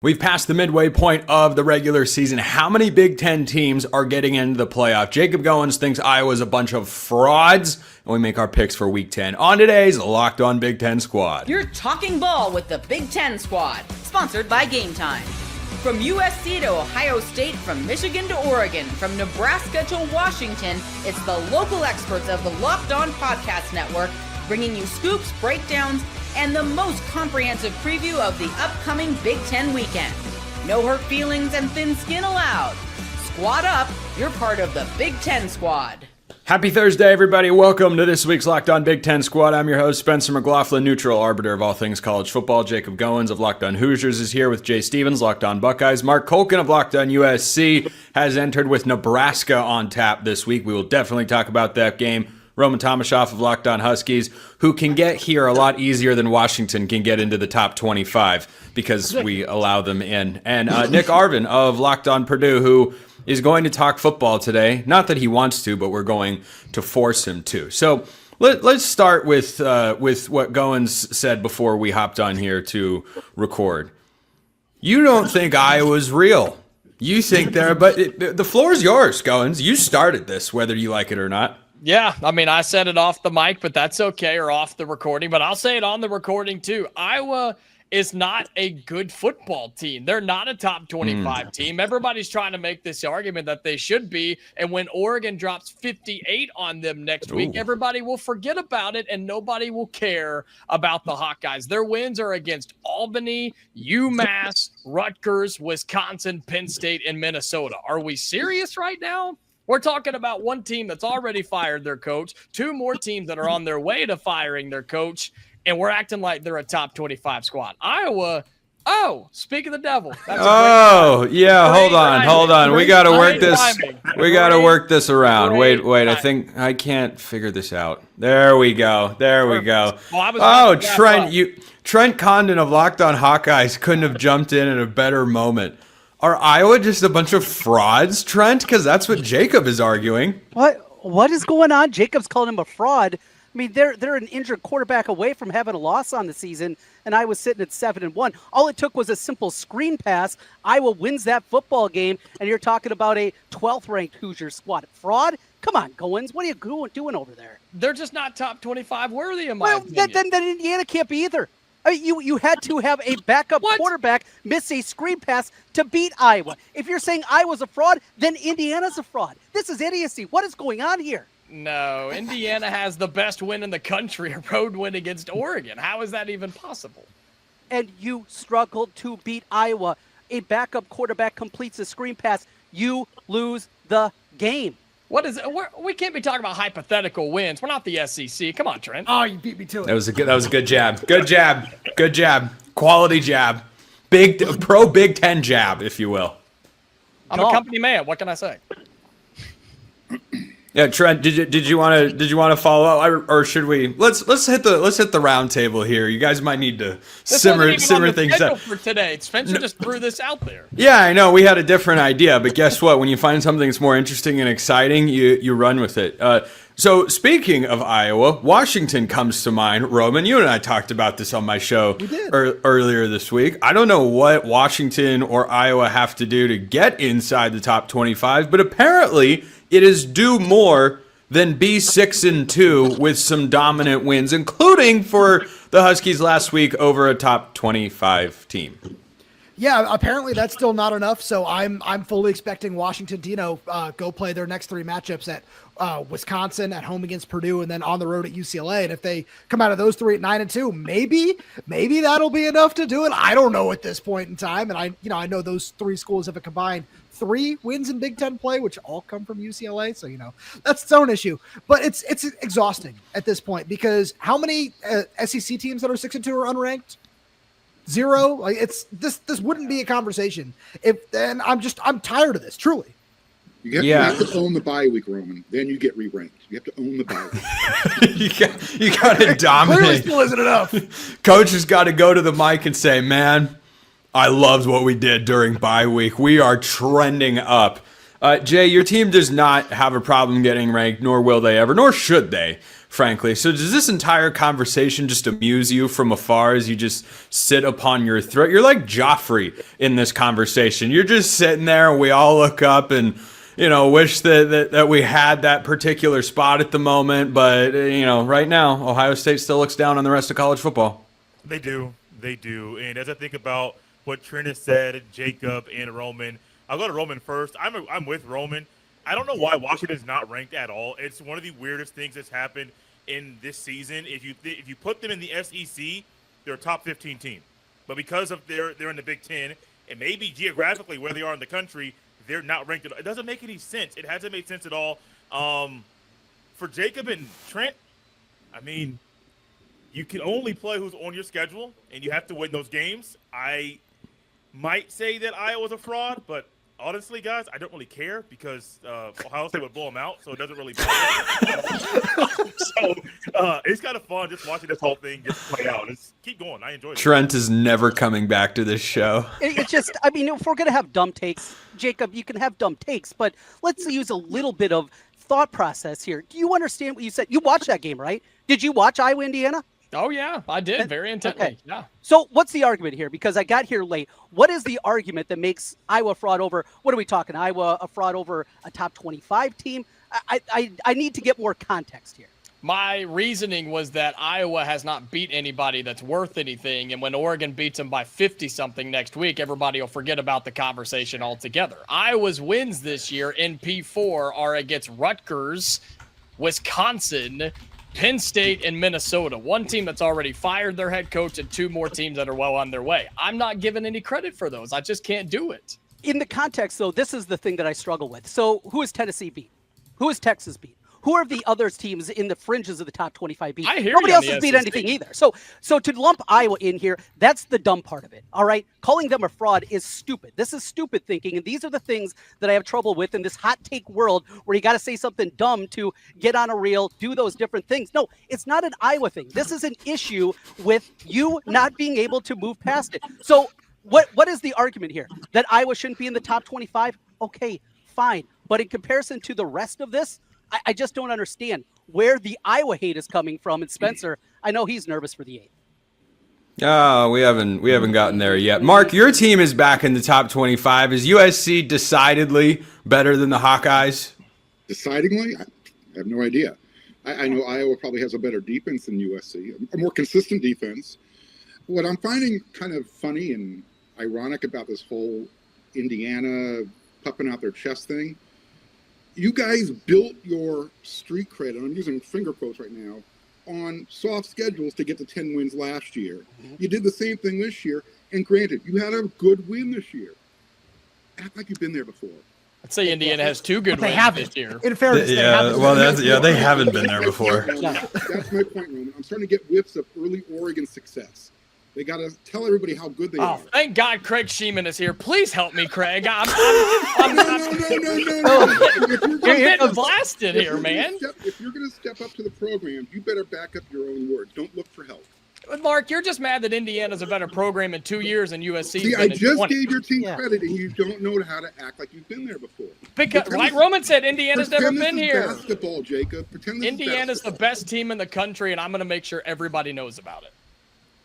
We've passed the midway point of the regular season. How many Big Ten teams are getting into the playoff? Jacob Goins thinks Iowa's a bunch of frauds, and we make our picks for Week 10 on today's Locked On Big Ten Squad. You're talking ball with the Big Ten Squad, sponsored by Game Time. From USC to Ohio State, from Michigan to Oregon, from Nebraska to Washington, it's the local experts of the Locked On Podcast Network bringing you scoops, breakdowns, and the most comprehensive preview of the upcoming Big Ten weekend. No hurt feelings and thin skin allowed. Squad up, you're part of the Big Ten Squad. Happy Thursday, everybody. Welcome to this week's Locked On Big Ten Squad. I'm your host, Spencer McLaughlin, neutral arbiter of all things college football. Jacob Goins of Locked On Hoosiers is here with Jay Stevens, Locked On Buckeyes. Mark Colkin of Locked On USC has entered with Nebraska on tap this week. We will definitely talk about that game. Roman Tomashoff of Locked On Huskies, who can get here a lot easier than Washington can get into the top 25 because we allow them in. And Nick Arvin of Locked On Purdue, who is going to talk football today. Not that he wants to, but we're going to force him to. So let's start with what Goins said before we hopped on here to record. You don't think Iowa's real. You think but the floor is yours, Goins. You started this, whether you like it or not. Yeah, I mean, I said it off the mic, but that's okay, or off the recording, but I'll say it on the recording too. Iowa is not a good football team. They're not a top 25 team. Everybody's trying to make this argument that they should be, and when Oregon drops 58 on them next week, everybody will forget about it, and nobody will care about the Hawkeyes. Their wins are against Albany, UMass, Rutgers, Wisconsin, Penn State, and Minnesota. Are we serious right now? We're talking about one team that's already fired their coach, two more teams that are on their way to firing their coach, and we're acting like they're a top 25 squad. Iowa, speak of the devil. That's hold on. We got to work this. We got to work this around. Wait. I think I can't figure this out. There we go. Trent Condon of Locked On Hawkeyes couldn't have jumped in at a better moment. Are Iowa just a bunch of frauds, Trent? Because that's what Jacob is arguing. What is going on? Jacob's calling him a fraud. I mean, they're an injured quarterback away from having a loss on the season, and Iowa sitting at 7-1. All it took was a simple screen pass. Iowa wins that football game, and you're talking about a 12th-ranked Hoosier squad. Fraud? Come on, Goins. What are you doing over there? They're just not top 25 worthy in my opinion. Then Indiana can't be either. I mean, you had to have a backup quarterback miss a screen pass to beat Iowa. If you're saying Iowa's a fraud, then Indiana's a fraud. This is idiocy. What is going on here? No, Indiana has the best win in the country, a road win against Oregon. How is that even possible? And you struggled to beat Iowa. A backup quarterback completes a screen pass. You lose the game. What is it? We can't be talking about hypothetical wins. We're not the SEC. Come on, Trent. Oh, you beat me to it. That was a good jab. Good jab. Quality jab. Pro Big Ten jab, if you will. I'm a company man. What can I say? Yeah, Trent, did you want to follow up, or should we? Let's hit the round table here. You guys might need to simmer things up for today. Spencer just threw this out there. Yeah, I know we had a different idea, but guess what? When you find something that's more interesting and exciting, you run with it. So speaking of Iowa, Washington comes to mind. Roman, you and I talked about this on my show earlier this week. I don't know what Washington or Iowa have to do to get inside the top 25, but apparently it is due more than be 6-2 with some dominant wins, including for the Huskies last week over a top 25 team. Yeah, apparently that's still not enough. So I'm fully expecting Washington to go play their next three matchups at Wisconsin, at home against Purdue, and then on the road at UCLA. And if they come out of those three at 9-2, maybe that'll be enough to do it. I don't know at this point in time. And I know those three schools have a combined 3 wins in Big Ten play, which all come from UCLA. So that's its own issue. But it's exhausting at this point because how many SEC teams that are 6-2 are unranked? 0. Like this wouldn't be a conversation. I'm tired of this, truly. You have to own the bye week, Roman. Then you get re-ranked. You have to own the bye week. you got to dominate. Clearly still isn't enough. Coach has got to go to the mic and say, man, I loved what we did during bye week. We are trending up. Jay, your team does not have a problem getting ranked, nor will they ever, nor should they, frankly. So does this entire conversation just amuse you from afar as you just sit upon your throat? You're like Joffrey in this conversation. You're just sitting there, and we all look up and, wish that we had that particular spot at the moment. But, right now, Ohio State still looks down on the rest of college football. They do. And as I think about what Trent has said, Jacob and Roman, I'll go to Roman first. I'm with Roman. I don't know why Washington's not ranked at all. It's one of the weirdest things that's happened in this season. If you put them in the SEC, they're a top 15 team. But because of they're in the Big Ten, and maybe geographically where they are in the country, they're not ranked at all. It doesn't make any sense. It hasn't made sense at all. For Jacob and Trent, I mean, you can only play who's on your schedule, and you have to win those games. I might say that Iowa's a fraud, but honestly, guys, I don't really care because Ohio State would blow them out, so it doesn't really matter. So it's kind of fun just watching this whole thing just play out. Keep going. I enjoy it. Trent is never coming back to this show. It's just, I mean, if we're going to have dumb takes, Jacob, you can have dumb takes, but let's use a little bit of thought process here. Do you understand what you said? You watched that game, right? Did you watch Iowa, Indiana? Oh, yeah, I did. Very intently. Okay. Yeah. So what's the argument here? Because I got here late. What is the argument that makes Iowa fraud over, what are we talking, Iowa a fraud over a top 25 team? I need to get more context here. My reasoning was that Iowa has not beat anybody that's worth anything, and when Oregon beats them by 50-something next week, everybody will forget about the conversation altogether. Iowa's wins this year in P4 are against Rutgers, Wisconsin, Penn State, and Minnesota. One team that's already fired their head coach and two more teams that are well on their way. I'm not giving any credit for those. I just can't do it. In the context, though, this is the thing that I struggle with. So who is Tennessee beat? Who is Texas beat? Who are the other teams in the fringes of the top 25 beat? I hear Nobody you else on the has beat SEC. anything either. So to lump Iowa in here, that's the dumb part of it. All right. Calling them a fraud is stupid. This is stupid thinking. And these are the things that I have trouble with in this hot take world where you got to say something dumb to get on a reel, do those different things. No, it's not an Iowa thing. This is an issue with you not being able to move past it. So what is the argument here? That Iowa shouldn't be in the top 25? Okay, fine. But in comparison to the rest of this, I just don't understand where the Iowa hate is coming from. And Spencer, I know he's nervous for the 8th. Oh, we haven't gotten there yet. Mark, your team is back in the top 25. Is USC decidedly better than the Hawkeyes? Decidingly? I have no idea. I know Iowa probably has a better defense than USC, a more consistent defense. What I'm finding kind of funny and ironic about this whole Indiana puffing out their chest thing, you guys built your street cred, and I'm using finger quotes right now, on soft schedules to get to 10 wins last year. You did the same thing this year, and granted, you had a good win this year. Act like you've been there before. I'd say Indiana has two good They wins haven't. this year. In fairness, they haven't. They haven't been there before. That's my point, Roman. I'm starting to get whiffs of early Oregon success. They got to tell everybody how good they are. Thank God Craig Sheeman is here. Please help me, Craig. I'm getting blasted here, man. If you're going to step up to the program, you better back up your own words. Don't look for help. Mark, you're just mad that Indiana's a better program in 2 years than USC. See, I just gave your team credit, and you don't know how to act like you've been there before. Because, like Roman said, Indiana's never been here. Basketball, Jacob. Pretend this Indiana's is the best team in the country, and I'm going to make sure everybody knows about it.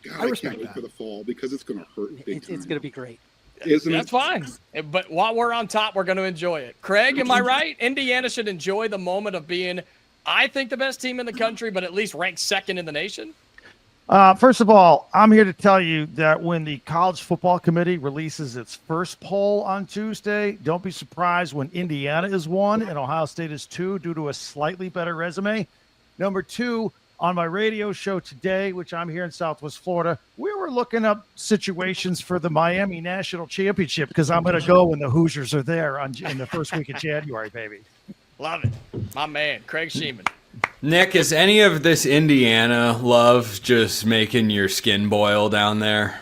God, I can't wait for the fall because it's going to hurt big time. It's going to be great. That's fine. But while we're on top, we're going to enjoy it. Craig, am I right? Indiana should enjoy the moment of being, I think, the best team in the country, but at least ranked second in the nation. First of all, I'm here to tell you that when the College Football Committee releases its first poll on Tuesday, don't be surprised when Indiana is 1 and Ohio State is 2 due to a slightly better resume. Number 2, on my radio show today, which I'm here in Southwest Florida, we were looking up situations for the Miami National Championship because I'm going to go when the Hoosiers are there in the first week of January, baby. Love it. My man, Craig Sheeman. Nick, is any of this Indiana love just making your skin boil down there?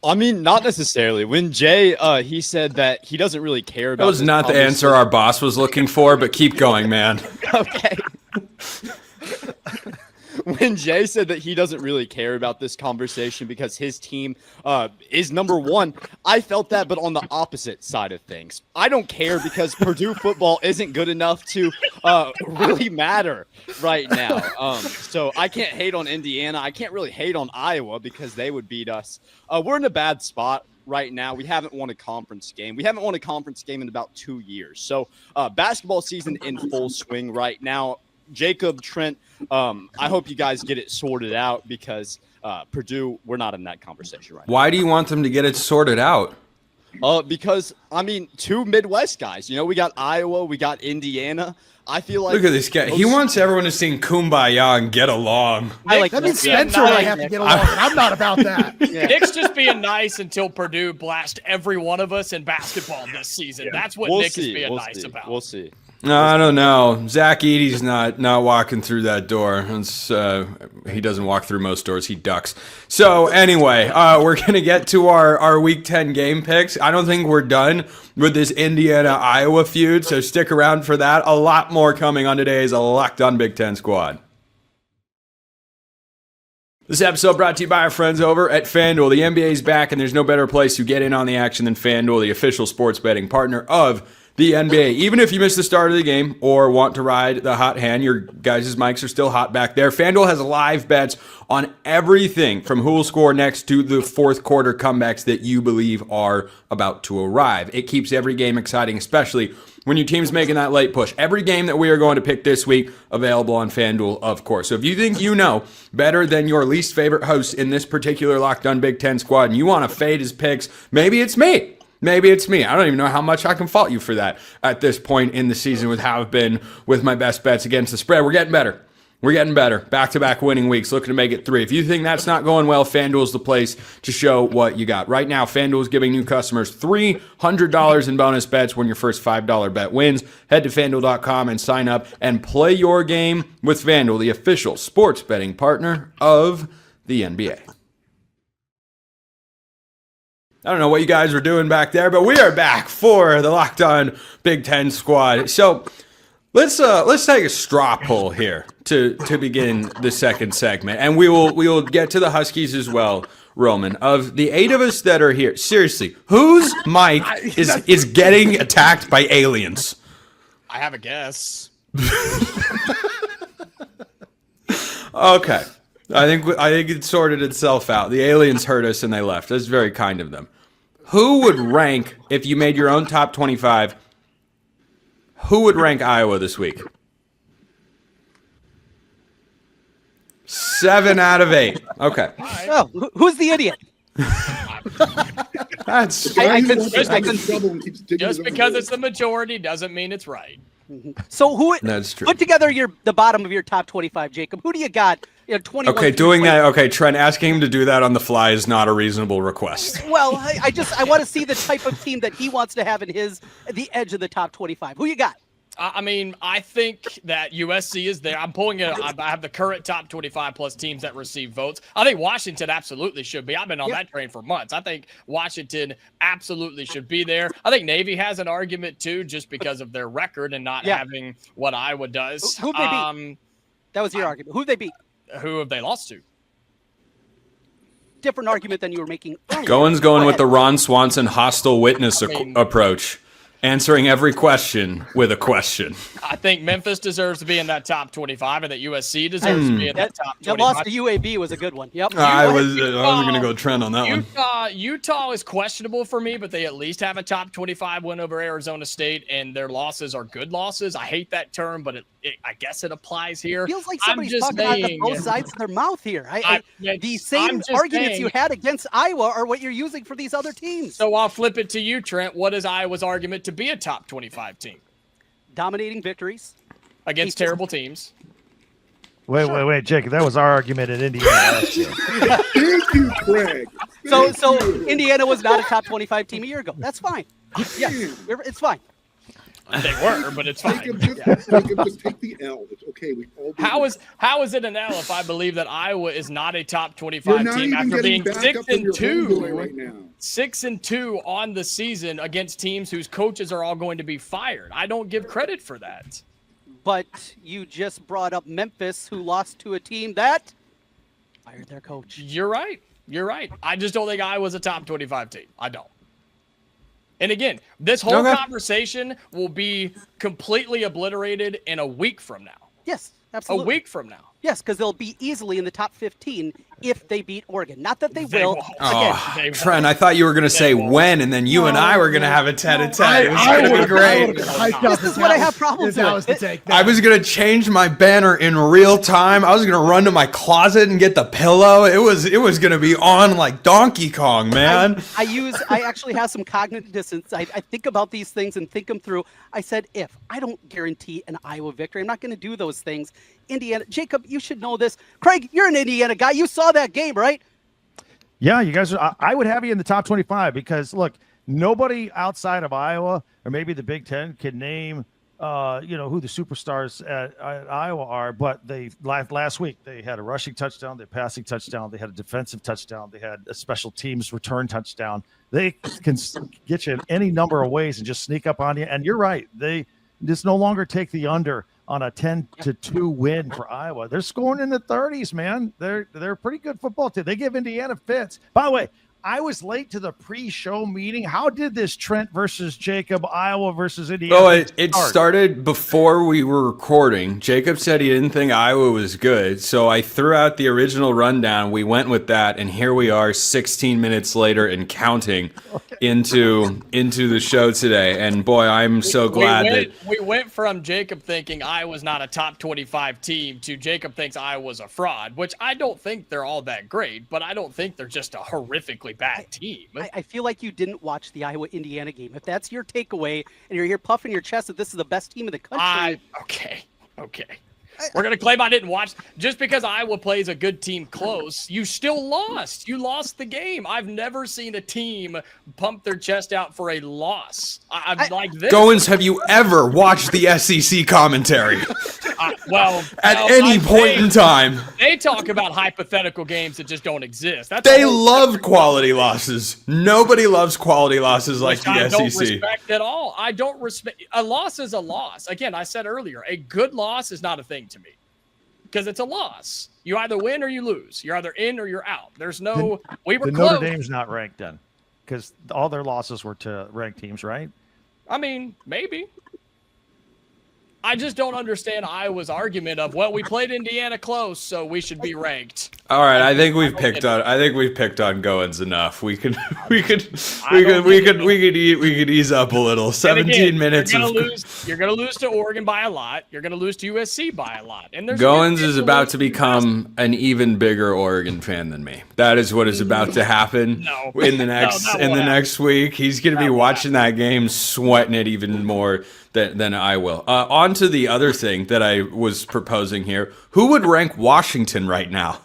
I mean, not necessarily. When Jay, he said that he doesn't really care about. That was not the answer our boss was looking for, but keep going, man. Okay. when Jay said that he doesn't really care about this conversation because his team is number one, I felt that, but on the opposite side of things. I don't care because Purdue football isn't good enough to really matter right now. So I can't hate on Indiana. I can't really hate on Iowa because they would beat us. We're in a bad spot right now. We haven't won a conference game. We haven't won a conference game in about 2 years. So basketball season in full swing right now. Jacob, Trent, I hope you guys get it sorted out because Purdue, we're not in that conversation right now. Why do you want them to get it sorted out? Because, I mean, 2 Midwest guys. You know, we got Iowa, we got Indiana. I feel like look at this guy. He wants everyone to sing Kumbaya and get along. I like That means that. Spencer and I have to get along, and I'm not about that. Nick's just being nice until Purdue blast every one of us in basketball this season. That's what Nick is being nice about. We'll see. No, I don't know. Zach Edey's not walking through that door. It's, he doesn't walk through most doors. He ducks. So anyway, we're going to get to our Week 10 game picks. I don't think we're done with this Indiana-Iowa feud, so stick around for that. A lot more coming on today's Locked On Big Ten Squad. This episode brought to you by our friends over at FanDuel. The NBA is back, and there's no better place to get in on the action than FanDuel, the official sports betting partner of the NBA. Even if you miss the start of the game or want to ride the hot hand, your guys' mics are still hot back there. FanDuel has live bets on everything from who will score next to the fourth quarter comebacks that you believe are about to arrive. It keeps every game exciting, especially when your team's making that late push. Every game that we are going to pick this week, available on FanDuel, of course. So if you think you know better than your least favorite host in this particular Locked On Big Ten squad and you want to fade his picks, maybe it's me. Maybe it's me. I don't even know how much I can fault you for that at this point in the season with how I've been with my best bets against the spread. We're getting better. We're getting better. Back-to-back winning weeks, looking to make it 3. If you think that's not going well, FanDuel's the place to show what you got. Right now, FanDuel is giving new customers $300 in bonus bets when your first $5 bet wins. Head to FanDuel.com and sign up and play your game with FanDuel, the official sports betting partner of the NBA. I don't know what you guys were doing back there, but we are back for the Locked On Big Ten squad. So let's take a straw poll here to begin the second segment, and we will get to the Huskies as well. Roman, of the 8 of us that are here, seriously, whose mic is getting attacked by aliens? I have a guess. Okay. I think it sorted itself out. The aliens heard us and they left. That's very kind of them. Who would rank, if you made your own top 25, who would rank Iowa this week? 7 out of 8. Okay. Oh, who's the idiot? That's Just because it's the majority doesn't mean it's right. So That's true. put together the bottom of your top 25, Jacob. Who do you got? 21 Okay, doing that. Okay, Trent, asking him to do that on the fly is not a reasonable request. Well, I want to see the type of team that he wants to have in the edge of the top 25. Who you got? I mean, I think that USC is there. I'm pulling it. I have the current top 25 plus teams that receive votes. I think Washington absolutely should be. I've been on that train for months. I think Washington absolutely should be there. I think Navy has an argument too, just because of their record and not having what Iowa does. Who'd they beat? That was your argument. Who'd they beat? Who have they lost to? Different argument than you were making earlier. Goins going with the Ron Swanson hostile witness approach. Answering every question with a question. I think Memphis deserves to be in that top 25, and that USC deserves to be in that top 25. That loss to UAB was a good one. Yep. I was going to go trend on that one. Utah is questionable for me, but they at least have a top 25 win over Arizona State, and their losses are good losses. I hate that term, but I guess it applies here. It feels like somebody's talking out of both sides of their mouth here. The same arguments you had against Iowa are what you're using for these other teams. So I'll flip it to you, Trent. What is Iowa's argument to be a top 25 team? Dominating victories against terrible teams. Wait, Jacob. That was our argument in Indiana last year. Thank you, Craig. So Indiana was not a top 25 team a year ago. That's fine. Yes, it's fine. They were, but it's fine. Just take the L. It's okay. We all do How is it an L if I believe that Iowa is not a top 25 team after being 6-2 right now? 6-2 on the season against teams whose coaches are all going to be fired? I don't give credit for that. But you just brought up Memphis, who lost to a team that fired their coach. You're right. You're right. I just don't think Iowa's a top 25 team. I don't. And again, this whole conversation will be completely obliterated in a week from now. Yes, absolutely. A week from now. Yes, because they'll be easily in the top 15 if they beat Oregon. Not that they will. Again, Trent, I thought you were going to say when, and then you and I were going to have a tete-a-tete. It was going to be great. This is what I have problems with. I was going to change my banner in real time. I was going to run to my closet and get the pillow. It was going to be on like Donkey Kong, man. I actually have some cognitive dissonance. I think about these things and think them through. I said, if I don't guarantee an Iowa victory, I'm not going to do those things. Indiana, Jacob, you should know this. Craig, you're an Indiana guy. You saw that game, right? Yeah, you guys. I would have you in the top 25 because look, nobody outside of Iowa or maybe the Big Ten can name, who the superstars at Iowa are. But they last week they had a rushing touchdown, they had a passing touchdown, they had a defensive touchdown, they had a special teams return touchdown. They can get you in any number of ways and just sneak up on you. And you're right, they just no longer take the under on a 10-2 win for Iowa. They're scoring in the 30s, man. They're a pretty good football team. They give Indiana fits. By the way, I was late to the pre-show meeting. How did this Trent versus Jacob, Iowa versus Indiana? Oh, it started before we were recording. Jacob said he didn't think Iowa was good, so I threw out the original rundown. We went with that, and here we are 16 minutes later and counting into the show today. And boy, I'm so glad we went from Jacob thinking Iowa's not a top 25 team to Jacob thinks Iowa's a fraud, which I don't think they're all that great, but I don't think they're just a horrifically bad team. I feel like you didn't watch the Iowa-Indiana game. If that's your takeaway and you're here puffing your chest that this is the best team in the country. Okay. We're going to claim I didn't watch. Just because Iowa plays a good team close, you still lost. You lost the game. I've never seen a team pump their chest out for a loss. I'm like this. Goins, have you ever watched the SEC commentary? At any point in time. They talk about hypothetical games that just don't exist. They love quality losses. Nobody loves quality losses like the SEC. I don't respect at all. I don't respect. A loss is a loss. Again, I said earlier, a good loss is not a thing to me because it's a loss. You either win or you lose. You're either in or you're out. There's no. We were close. Notre Dame's not ranked then because all their losses were to ranked teams, right? I mean, maybe. I just don't understand Iowa's argument of, well, we played Indiana close, so we should be ranked. All right, I think we've picked on Goins enough. We could ease up a little. 17 minutes. You're gonna lose to Oregon by a lot. You're gonna lose to USC by a lot. And Goins is about to become an even bigger Oregon fan than me. That is what is about to happen in the next week. He's gonna be watching that game, sweating it even more than I will. On to the other thing that I was proposing here. Who would rank Washington right now?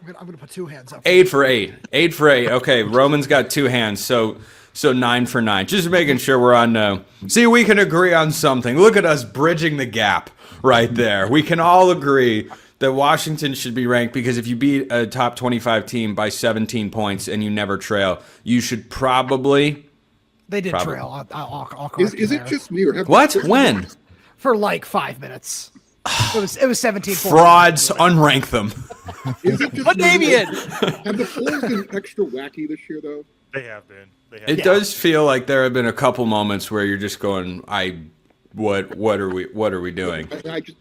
I'm gonna put two hands up. 8 for 8. 8 for 8. Okay, Roman's got two hands, so 9 for 9. Just making sure we're on. See, we can agree on something. Look at us bridging the gap right there. We can all agree that Washington should be ranked because if you beat a top 25 team by 17 points and you never trail, you should probably. They did trail. I'll correct Is it just me or have what? When? For like 5 minutes. It was 17. Frauds. Unrank them. Is it just What Damien? Have the polls been extra wacky this year, though? They have been. It does feel like there have been a couple moments where you're just going, what are we doing?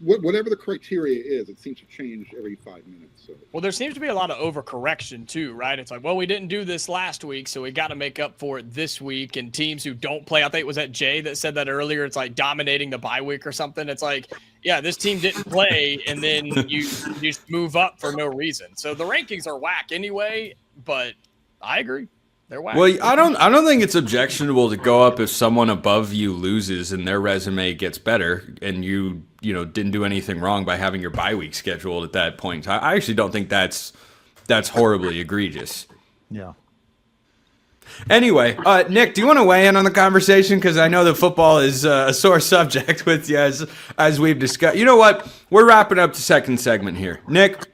Whatever the criteria is, it seems to change every 5 minutes. So. Well, there seems to be a lot of overcorrection too, right? It's like, well, we didn't do this last week, so we got to make up for it this week. And teams who don't play, I think it was that Jay that said that earlier. It's like dominating the bye week or something. It's like, yeah, this team didn't play, and then you just move up for no reason. So the rankings are whack anyway. But I agree. They're whack. Well, I don't think it's objectionable to go up if someone above you loses and their resume gets better and you didn't do anything wrong by having your bye week scheduled at that point. I actually don't think that's horribly egregious. Yeah. Anyway, Nick, do you want to weigh in on the conversation? Because I know that football is a sore subject with you as we've discussed. You know what? We're wrapping up the second segment here. Nick,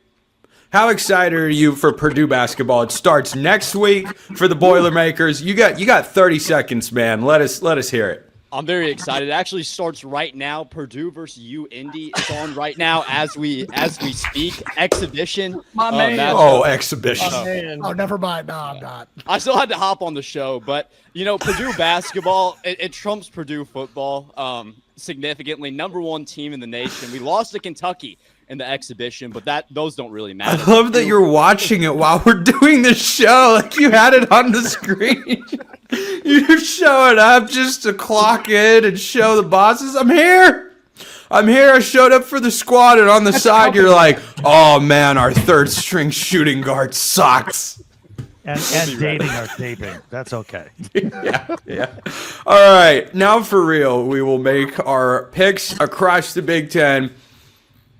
how excited are you for Purdue basketball? It starts next week for the Boilermakers. You got 30 seconds, man. Let us hear it. I'm very excited. It actually starts right now. Purdue versus Indy is on right now as we speak. Exhibition. My man. Exhibition. Oh, never mind. No, I'm not. I still had to hop on the show, but Purdue basketball, it trumps Purdue football significantly. Number 1 team in the nation. We lost to Kentucky in the exhibition, but those don't really matter. I love that you're watching it while we're doing the show. Like you had it on the screen. You're showing up just to clock in and show the bosses, I'm here. I showed up for the squad, and on the side you're like, oh man, our 3rd string shooting guard sucks. And dating our taping. That's okay. Yeah. All right, now for real, we will make our picks across the Big Ten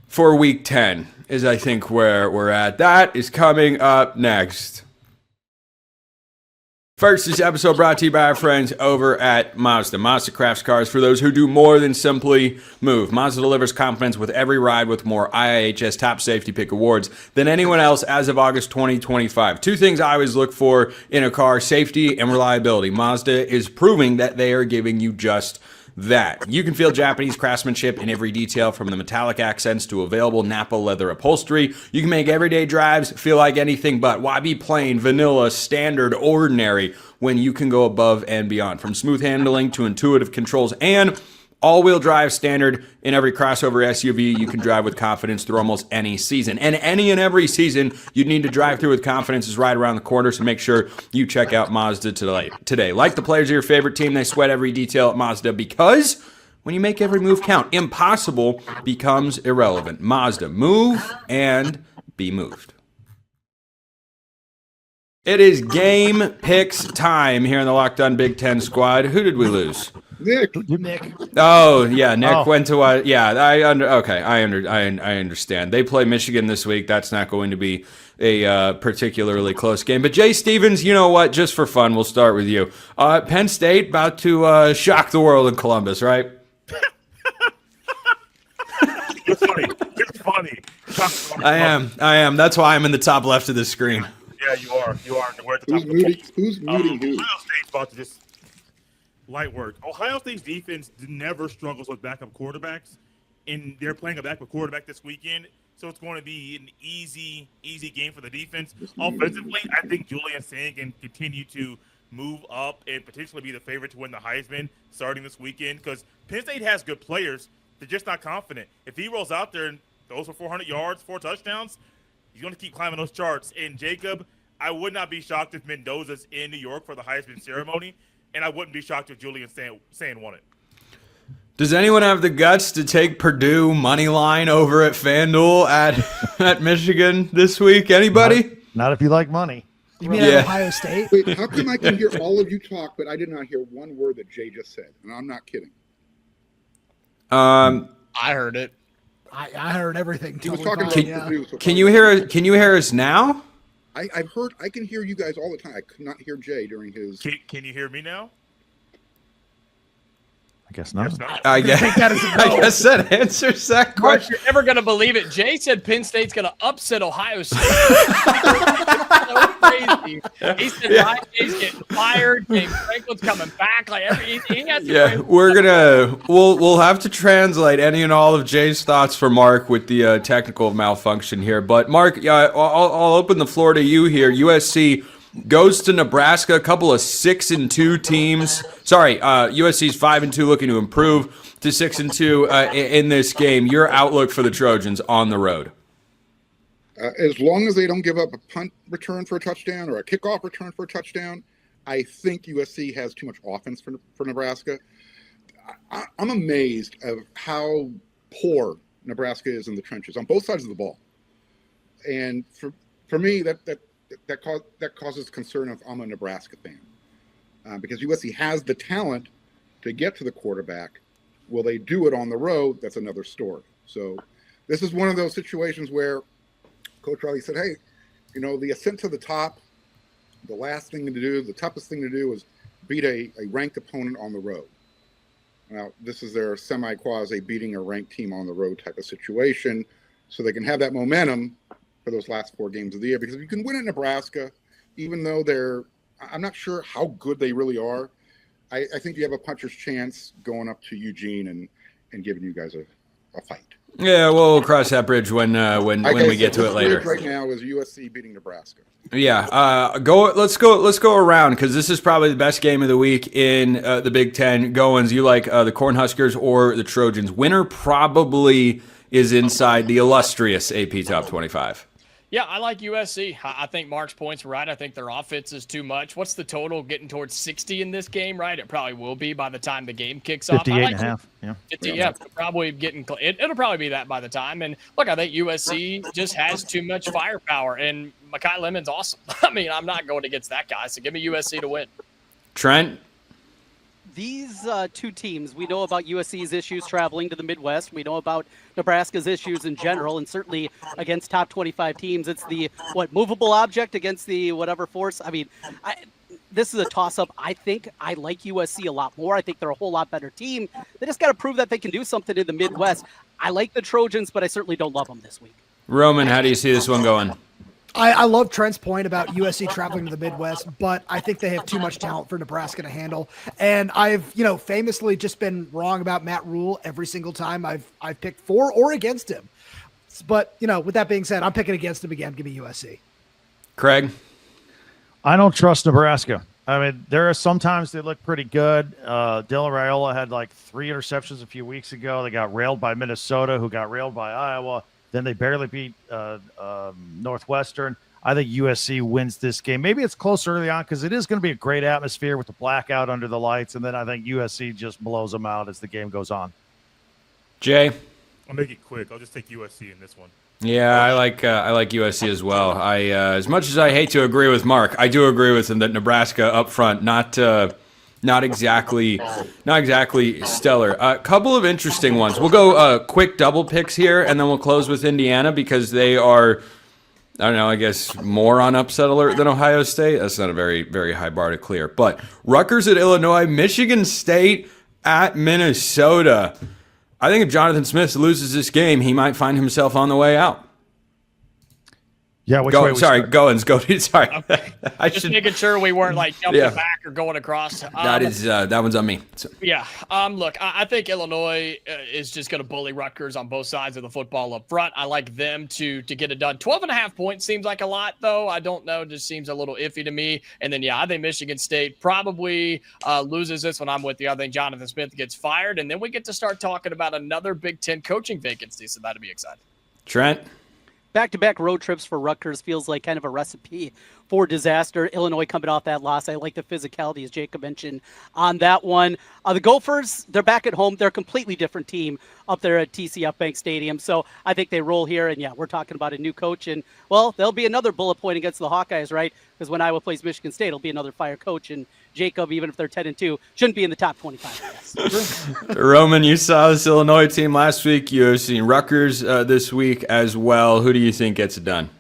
for Week 10 is, I think, where we're at. That is coming up next. First, this episode brought to you by our friends over at Mazda. Mazda crafts cars for those who do more than simply move. Mazda delivers confidence with every ride with more IIHS Top Safety Pick awards than anyone else as of August 2025. 2 things I always look for in a car: safety and reliability. Mazda is proving that they are giving you just that. You can feel Japanese craftsmanship in every detail, from the metallic accents to available Napa leather upholstery. You can make everyday drives feel like anything but. Why be plain, vanilla, standard, ordinary when you can go above and beyond? From smooth handling to intuitive controls and all-wheel drive standard in every crossover SUV, you can drive with confidence through almost any season. And any and every season you need to drive through with confidence is right around the corner, so make sure you check out Mazda today. Like the players of your favorite team, they sweat every detail at Mazda, because when you make every move count, impossible becomes irrelevant. Mazda, move and be moved. It is game picks time here in the Locked On Big Ten squad. Who did we lose? Nick. Oh yeah, Nick went to I understand. They play Michigan this week. That's not going to be a particularly close game. But Jay Stevens, you know what? Just for fun, we'll start with you. Penn State about to shock the world in Columbus, right? It's funny. I am. That's why I'm in the top left of the screen. Yeah, you are. We're at the top of the Who's muting who? Ohio State's about to just light work. Ohio State's defense never struggles with backup quarterbacks, and they're playing a backup quarterback this weekend, so it's going to be an easy game for the defense. Offensively, I think Julian Sand can continue to move up and potentially be the favorite to win the Heisman starting this weekend, because Penn State has good players. They're just not confident. If he rolls out there and throws for 400 yards, 4 touchdowns, he's going to keep climbing those charts. And Jacob, I would not be shocked if Mendoza's in New York for the Heisman ceremony, and I wouldn't be shocked if Julian Sand won it. Does anyone have the guts to take Purdue money line over at FanDuel at Michigan this week? Anybody? Not if you like money. You mean at Ohio State? Wait, how come I can hear all of you talk, but I did not hear one word that Jay just said? And I'm not kidding. I heard it. I heard everything. He was Totally talking fine, about Purdue. So Can you hear us now? I've heard. I can hear you guys all the time. I could not hear Jay during his. Can you hear me now? I guess not. Yes, no? I guess that answers that Mark, question. you're never going to believe it. Jay said Penn State's going to upset Ohio State. So crazy. He said Ryan Day's getting fired. James Franklin's coming back. Like he has to we'll have to translate any and all of Jay's thoughts for Mark with the technical malfunction here. But Mark, I'll open the floor to you here. USC goes to Nebraska, a couple of 6-2 teams. Sorry, USC's 5-2, looking to improve to 6-2 in this game. Your outlook for the Trojans on the road? As long as they don't give up a punt return for a touchdown or a kickoff return for a touchdown, I think USC has too much offense for Nebraska. I'm amazed of how poor Nebraska is in the trenches on both sides of the ball, and for me that causes concern if I'm a Nebraska fan, because USC has the talent to get to the quarterback. Will they do it on the road? That's another story. So this is one of those situations where Coach Riley said, hey, the ascent to the top, the last thing to do, the toughest thing to do is beat a ranked opponent on the road. Now, this is their semi-quasi beating a ranked team on the road type of situation, so they can have that momentum for those last 4 games of the year. Because if you can win at Nebraska, even though I'm not sure how good they really are, I think you have a puncher's chance going up to Eugene and giving you guys a fight. Yeah, we'll cross that bridge when we get to it later. Right now is USC beating Nebraska. Yeah, let's go around because this is probably the best game of the week in the Big Ten. Goins, you like the Cornhuskers or the Trojans? Winner probably is inside the illustrious AP Top 25. Yeah, I like USC. I think Mark's point's right. I think their offense is too much. What's the total? Getting towards 60 in this game, right? It probably will be by the time the game kicks off. 58 and a half. Yeah. 50, yeah, probably getting. It'll probably be that by the time. And look, I think USC just has too much firepower, and Mekhi Lemon's awesome. I mean, I'm not going against that guy, so give me USC to win. Trent? These two teams, we know about USC's issues traveling to the Midwest. We know about Nebraska's issues in general, and certainly against top 25 teams. It's the, movable object against the whatever force. I mean, this is a toss-up. I think I like USC a lot more. I think they're a whole lot better team. They just got to prove that they can do something in the Midwest. I like the Trojans, but I certainly don't love them this week. Roman, how do you see this one going? I love Trent's point about USC traveling to the Midwest, but I think they have too much talent for Nebraska to handle. And I've, famously just been wrong about Matt Rule every single time I've picked for or against him. But, with that being said, I'm picking against him again. Give me USC. Craig? I don't trust Nebraska. I mean, there are sometimes they look pretty good. Dylan Raiola had like 3 interceptions a few weeks ago. They got railed by Minnesota, who got railed by Iowa. Then they barely beat Northwestern. I think USC wins this game. Maybe it's close early on because it is going to be a great atmosphere with the blackout under the lights, and then I think USC just blows them out as the game goes on. Jay? I'll make it quick. I'll just take USC in this one. Yeah, I like USC as well. I as much as I hate to agree with Mark, I do agree with him that Nebraska up front not exactly stellar. A couple of interesting ones. We'll go quick double picks here, and then we'll close with Indiana because they are, I don't know, I guess more on upset alert than Ohio State. That's not a very, very high bar to clear. But Rutgers at Illinois, Michigan State at Minnesota. I think if Jonathan Smith loses this game, he might find himself on the way out. Yeah, Goins, go. Sorry, okay. Just making sure we weren't jumping back or going across. That one's on me. So. Yeah. Look, I think Illinois is just going to bully Rutgers on both sides of the football up front. I like them to get it done. 12.5 points seems like a lot, though. I don't know. Just seems a little iffy to me. And then, I think Michigan State probably loses this one. I'm with you. I think Jonathan Smith gets fired, and then we get to start talking about another Big Ten coaching vacancy. So that'll be exciting. Trent. Back-to-back road trips for Rutgers feels like kind of a recipe for disaster. Illinois coming off that loss. I like the physicality, as Jacob mentioned, on that one. The Gophers, they're back at home. They're a completely different team up there at TCF Bank Stadium. So I think they roll here. And, we're talking about a new coach. And, there'll be another bullet point against the Hawkeyes, right? Because when Iowa plays Michigan State, it'll be another fire coach. And Jacob, even if they're 10-2, shouldn't be in the top 25, I guess. Roman, you saw this Illinois team last week. You've seen Rutgers this week as well. Who do you think gets it done?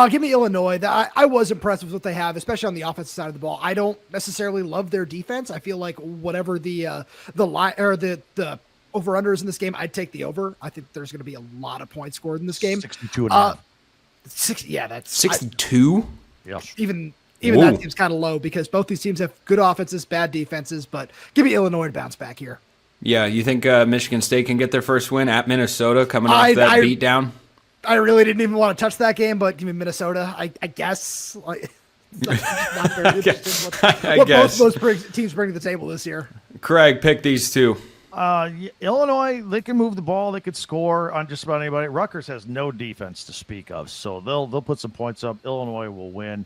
Give me Illinois. I was impressed with what they have, especially on the offensive side of the ball. I don't necessarily love their defense. I feel like whatever the line or the over-unders in this game, I'd take the over. I think there's going to be a lot of points scored in this game. 62.5. 60. Yeah, that's 62. Yeah. Even that seems kind of low because both these teams have good offenses, bad defenses. But give me Illinois to bounce back here. Yeah, you think Michigan State can get their first win at Minnesota coming off that beatdown? I really didn't even want to touch that game, but give me Minnesota. I guess. Not very interesting what both of those teams bring to the table this year. Craig, pick these two. Illinois, they can move the ball. They could score on just about anybody. Rutgers has no defense to speak of, so they'll put some points up. Illinois will win.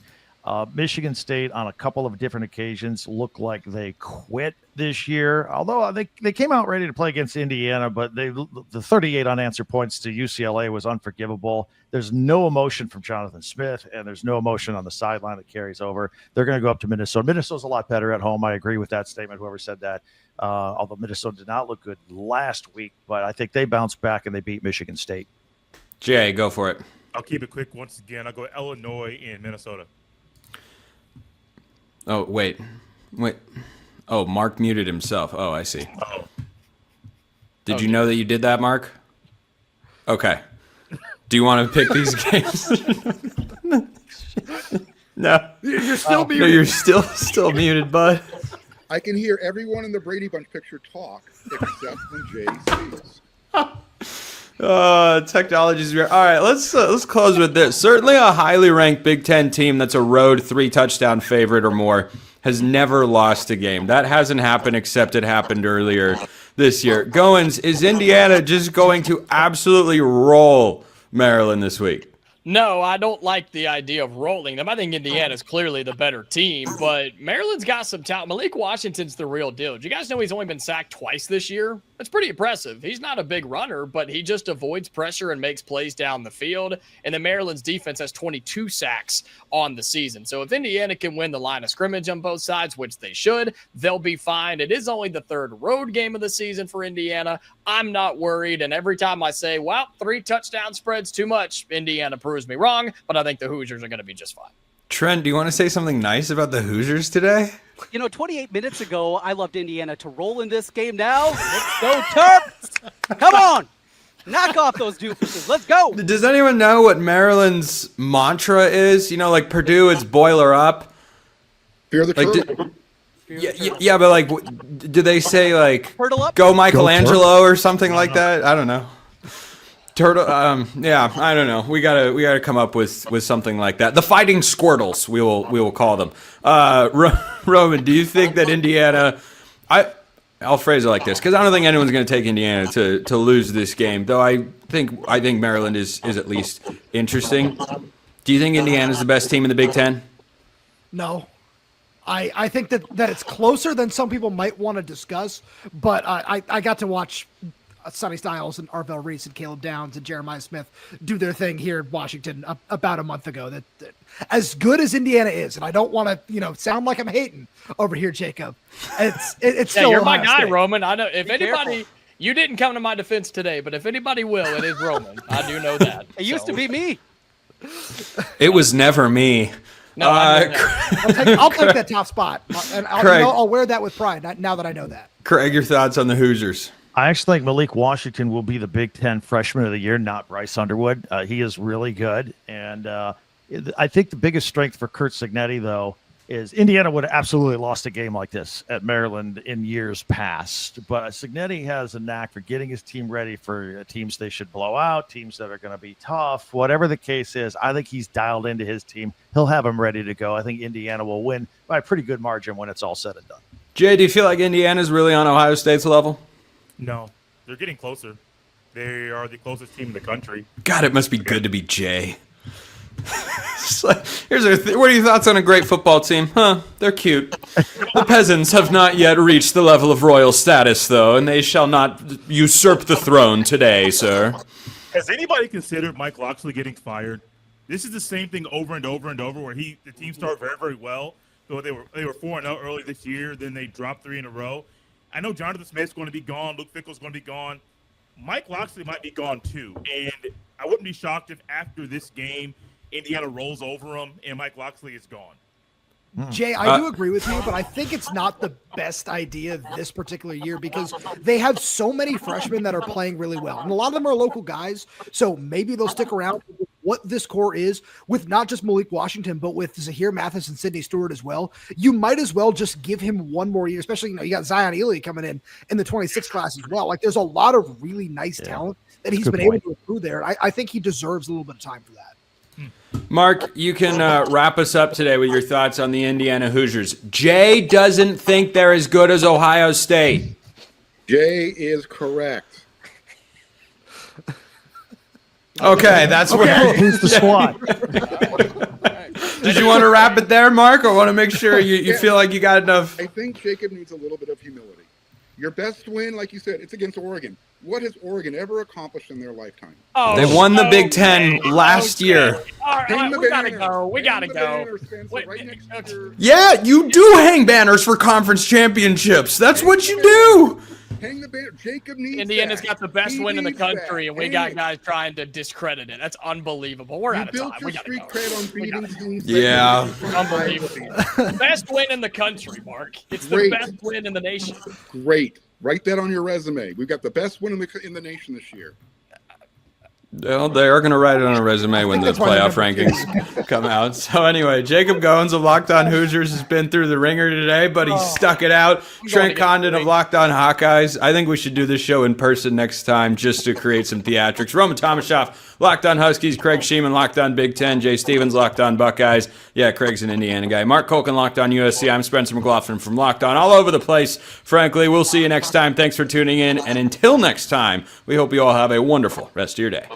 Michigan State, on a couple of different occasions, look like they quit this year. Although they came out ready to play against Indiana, but the 38 unanswered points to UCLA was unforgivable. There's no emotion from Jonathan Smith, and there's no emotion on the sideline that carries over. They're going to go up to Minnesota. Minnesota's a lot better at home. I agree with that statement, whoever said that. Although Minnesota did not look good last week, but I think they bounced back and they beat Michigan State. Jay, go for it. I'll keep it quick once again. I'll go Illinois and Minnesota. Oh, wait. Oh, Mark muted himself. Oh, I see. Oh. Did you know that you did that, Mark? Okay. Do you want to pick these games? No. You're still muted. No, you're still muted, bud. I can hear everyone in the Brady Bunch picture talk except when Jay speaks. Technology's weird. All right, let's close with this. Certainly a highly ranked Big Ten team that's a road 3-touchdown favorite or more has never lost a game. That hasn't happened except it happened earlier this year. Goins, is Indiana just going to absolutely roll Maryland this week? No, I don't like the idea of rolling them. I think Indiana's clearly the better team, but Maryland's got some talent. Malik Washington's the real deal. Did you guys know he's only been sacked twice this year? That's pretty impressive. He's not a big runner, but he just avoids pressure and makes plays down the field. And then Maryland's defense has 22 sacks on the season. So if Indiana can win the line of scrimmage on both sides, which they should, they'll be fine. It is only the third road game of the season for Indiana. I'm not worried. And every time I say, well, 3 touchdown spreads too much, Indiana proves me wrong, but I think the Hoosiers are going to be just fine. Trent, do you want to say something nice about the Hoosiers today? 28 minutes ago, I loved Indiana to roll in this game. Now, let's go Terps! Come on! Knock off those doofuses. Let's go! Does anyone know what Maryland's mantra is? Like Purdue, it's boiler up. Fear the turtle. Yeah, but do they say Turtle up? go Michelangelo or something like that? I don't know. Turtle, yeah, I don't know. We gotta come up with something like that. The Fighting Squirtles, we will call them. Roman, do you think that Indiana? I'll phrase it like this because I don't think anyone's going to take Indiana to lose this game. Though I think Maryland is at least interesting. Do you think Indiana's the best team in the Big Ten? No. I think that it's closer than some people might want to discuss, but I got to watch Sonny Styles and Arvell Reese and Caleb Downs and Jeremiah Smith do their thing here in Washington about a month ago. That as good as Indiana is, and I don't want to sound like I'm hating over here, Jacob. It's still you're my Ohio guy, State. Roman. I know if Be anybody. careful. You didn't come to my defense today, but if anybody will, it is Roman. I do know that. It used to be me. It was never me. No, I know that. I'll take that top spot, and I'll wear that with pride. Now that I know that. Craig, your thoughts on the Hoosiers? I actually think Malik Washington will be the Big Ten Freshman of the Year, not Bryce Underwood. He is really good. And I think the biggest strength for Curt Cignetti, though, is Indiana would have absolutely lost a game like this at Maryland in years past. But Cignetti has a knack for getting his team ready for teams they should blow out, teams that are going to be tough. Whatever the case is, I think he's dialed into his team. He'll have them ready to go. I think Indiana will win by a pretty good margin when it's all said and done. Jay, do you feel like Indiana's really on Ohio State's level? No, they're getting closer. They are the closest team in the country. God, it must be good to be Jay. What are your thoughts on a great football team? They're cute. The peasants have not yet reached the level of royal status, though, and they shall not usurp the throne today, sir. Has anybody considered Mike Locksley getting fired? This is the same thing over and over and over, where the team started very, very well. So they were 4-0 early this year, then they dropped 3 in a row. I know Jonathan Smith's going to be gone. Luke Fickell's going to be gone. Mike Locksley might be gone too. And I wouldn't be shocked if after this game, Indiana rolls over them and Mike Locksley is gone. Jay, I do agree with you, but I think it's not the best idea this particular year because they have so many freshmen that are playing really well. And a lot of them are local guys, so maybe they'll stick around. What this core is with not just Malik Washington, but with Zahir Mathis and Sidney Stewart as well, you might as well just give him one more year, especially, you got Zion Ely coming in the 26 class as well. Like there's a lot of really nice talent that he's been able to accrue there. And I think he deserves a little bit of time for that. Mark, you can wrap us up today with your thoughts on the Indiana Hoosiers. Jay doesn't think they're as good as Ohio State. Jay is correct. Okay, that's where. Who's the squad? Did you want to wrap it there, Mark, or want to make sure you feel like you got enough? I think Jacob needs a little bit of humility. Your best win, like you said, it's against Oregon. What has Oregon ever accomplished in their lifetime? They won the Big Ten last year. All right, we gotta go. We gotta go. Yeah, you do hang banners for conference championships. That's what you do. Hang the banner. Jacob needs Indiana's that. got the best He win in the needs that. country, and we Hang got it. guys trying to discredit it. That's unbelievable. We're You out of built time. your We gotta street go. cred on beating teams. Yeah. Unbelievable. Best win in the country, Mark. It's the Great. best win in the nation. Great. Write that on your resume. We've got the best win in the nation this year. Well, they are going to write it on a resume when the that's why playoff they're number rankings come out. So anyway, Jacob Goins of Locked On Hoosiers has been through the ringer today, but he stuck it out. Trent Condon of Locked On Hawkeyes. I think we should do this show in person next time just to create some theatrics. Roman Tomashoff, Locked On Huskies. Craig Sheeman, Locked On Big Ten. Jay Stevens, Locked On Buckeyes. Yeah, Craig's an Indiana guy. Mark Colkin, Locked On USC. I'm Spencer McLaughlin from Locked On. All over the place, frankly. We'll see you next time. Thanks for tuning in. And until next time, we hope you all have a wonderful rest of your day.